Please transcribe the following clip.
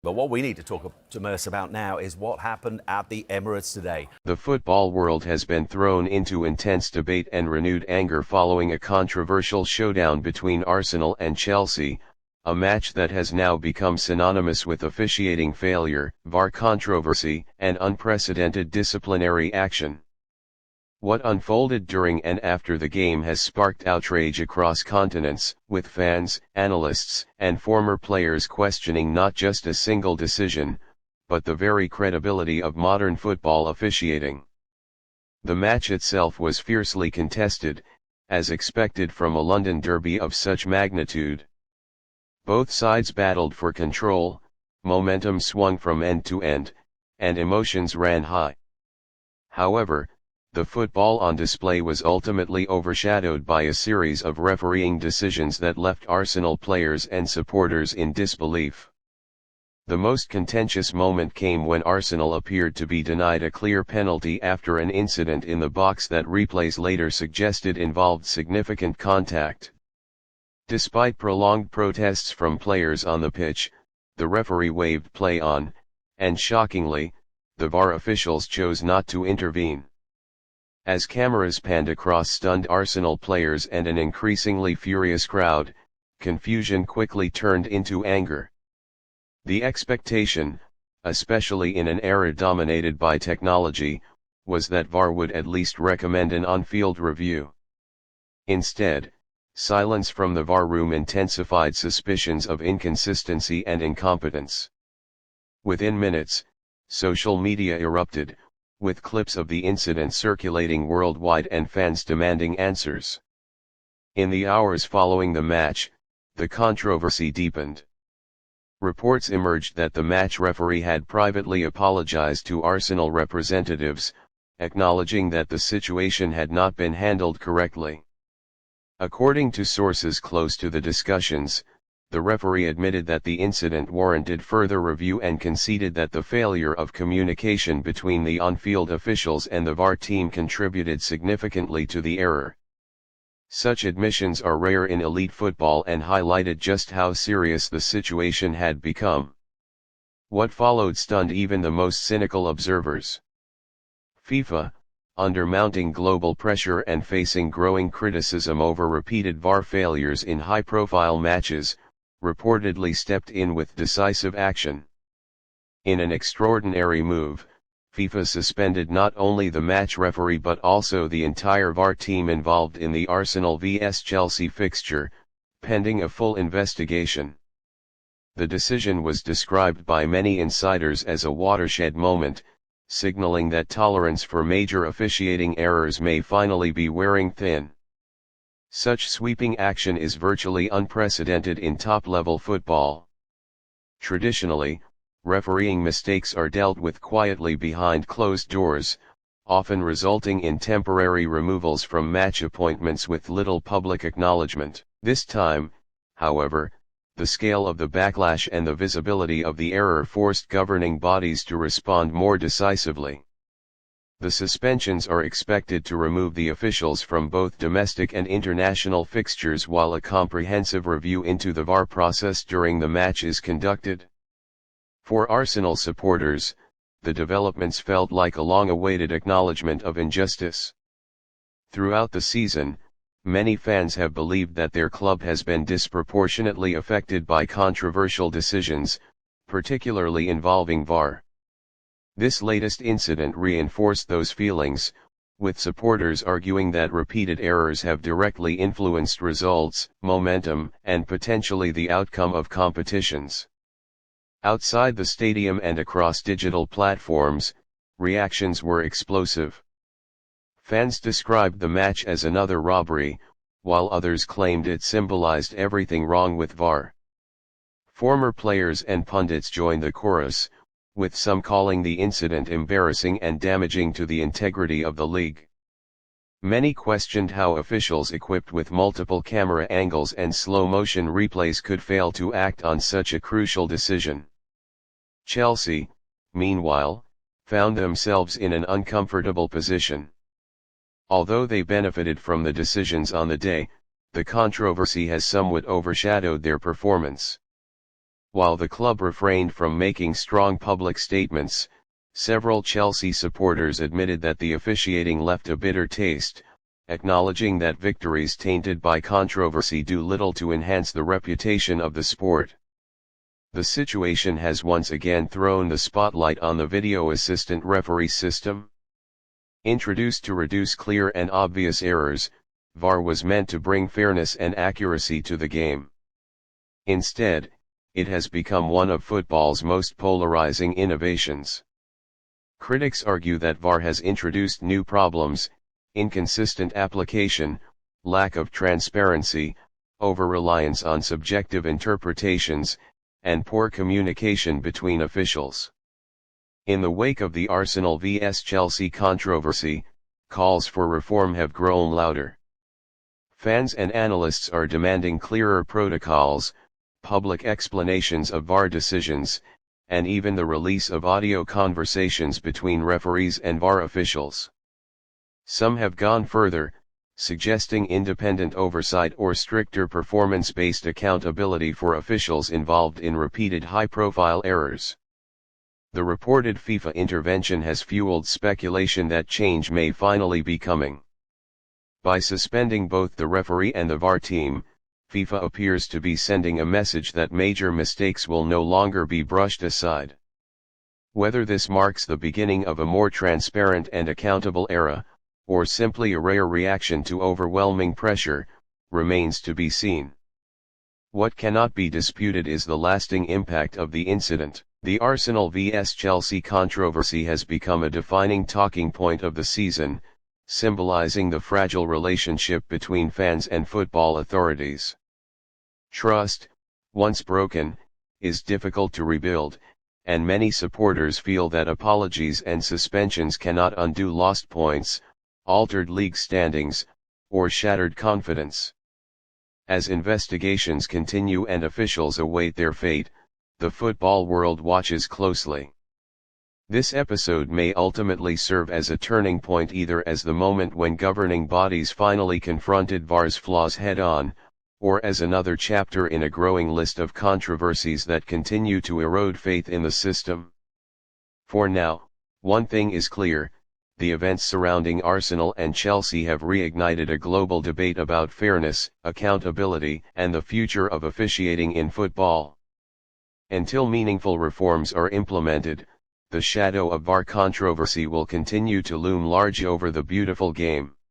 But what we need to talk to Merce about now is what happened at the Emirates today. The football world has been thrown into intense debate and renewed anger following a controversial showdown between Arsenal and Chelsea, a match that has now become synonymous with officiating failure, VAR controversy, and unprecedented disciplinary action. What unfolded during and after the game has sparked outrage across continents, with fans, analysts, and former players questioning not just a single decision, but the very credibility of modern football officiating. The match itself was fiercely contested, as expected from a London derby of such magnitude. Both sides battled for control, momentum swung from end to end, and emotions ran high. However, the football on display was ultimately overshadowed by a series of refereeing decisions that left Arsenal players and supporters in disbelief. The most contentious moment came when Arsenal appeared to be denied a clear penalty after an incident in the box that replays later suggested involved significant contact. Despite prolonged protests from players on the pitch, the referee waved play on, and shockingly, the VAR officials chose not to intervene. As cameras panned across stunned Arsenal players and an increasingly furious crowd, confusion quickly turned into anger. The expectation, especially in an era dominated by technology, was that VAR would at least recommend an on-field review. Instead, silence from the VAR room intensified suspicions of inconsistency and incompetence. Within minutes, social media erupted, with clips of the incident circulating worldwide and fans demanding answers. In the hours following the match, the controversy deepened. Reports emerged that the match referee had privately apologized to Arsenal representatives, acknowledging that the situation had not been handled correctly. According to sources close to the discussions, the referee admitted that the incident warranted further review and conceded that the failure of communication between the on-field officials and the VAR team contributed significantly to the error. Such admissions are rare in elite football and highlighted just how serious the situation had become. What followed stunned even the most cynical observers. FIFA, under mounting global pressure and facing growing criticism over repeated VAR failures in high-profile matches, reportedly stepped in with decisive action. In an extraordinary move, FIFA suspended not only the match referee but also the entire VAR team involved in the Arsenal vs Chelsea fixture, pending a full investigation. The decision was described by many insiders as a watershed moment, signaling that tolerance for major officiating errors may finally be wearing thin. Such sweeping action is virtually unprecedented in top-level football. Traditionally, refereeing mistakes are dealt with quietly behind closed doors, often resulting in temporary removals from match appointments with little public acknowledgement. This time, however, the scale of the backlash and the visibility of the error forced governing bodies to respond more decisively. The suspensions are expected to remove the officials from both domestic and international fixtures while a comprehensive review into the VAR process during the match is conducted. For Arsenal supporters, the developments felt like a long-awaited acknowledgement of injustice. Throughout the season, many fans have believed that their club has been disproportionately affected by controversial decisions, particularly involving VAR. This latest incident reinforced those feelings, with supporters arguing that repeated errors have directly influenced results, momentum, and potentially the outcome of competitions. Outside the stadium and across digital platforms, reactions were explosive. Fans described the match as another robbery, while others claimed it symbolized everything wrong with VAR. Former players and pundits joined the chorus, with some calling the incident embarrassing and damaging to the integrity of the league. Many questioned how officials equipped with multiple camera angles and slow-motion replays could fail to act on such a crucial decision. Chelsea, meanwhile, found themselves in an uncomfortable position. Although they benefited from the decisions on the day, the controversy has somewhat overshadowed their performance. While the club refrained from making strong public statements, several Chelsea supporters admitted that the officiating left a bitter taste, acknowledging that victories tainted by controversy do little to enhance the reputation of the sport. The situation has once again thrown the spotlight on the video assistant referee system. Introduced to reduce clear and obvious errors, VAR was meant to bring fairness and accuracy to the game. Instead, it has become one of football's most polarizing innovations. Critics argue that VAR has introduced new problems: inconsistent application, lack of transparency, over-reliance on subjective interpretations, and poor communication between officials. In the wake of the Arsenal vs Chelsea controversy, calls for reform have grown louder. Fans and analysts are demanding clearer protocols, public explanations of VAR decisions, and even the release of audio conversations between referees and VAR officials. Some have gone further, suggesting independent oversight or stricter performance-based accountability for officials involved in repeated high-profile errors. The reported FIFA intervention has fueled speculation that change may finally be coming. By suspending both the referee and the VAR team, FIFA appears to be sending a message that major mistakes will no longer be brushed aside. Whether this marks the beginning of a more transparent and accountable era, or simply a rare reaction to overwhelming pressure, remains to be seen. What cannot be disputed is the lasting impact of the incident. The Arsenal vs Chelsea controversy has become a defining talking point of the season, symbolizing the fragile relationship between fans and football authorities. Trust, once broken, is difficult to rebuild, and many supporters feel that apologies and suspensions cannot undo lost points, altered league standings, or shattered confidence. As investigations continue and officials await their fate, the football world watches closely. This episode may ultimately serve as a turning point, either as the moment when governing bodies finally confronted VAR's flaws head-on, or as another chapter in a growing list of controversies that continue to erode faith in the system. For now, one thing is clear: the events surrounding Arsenal and Chelsea have reignited a global debate about fairness, accountability, and the future of officiating in football. Until meaningful reforms are implemented, the shadow of VAR controversy will continue to loom large over the beautiful game.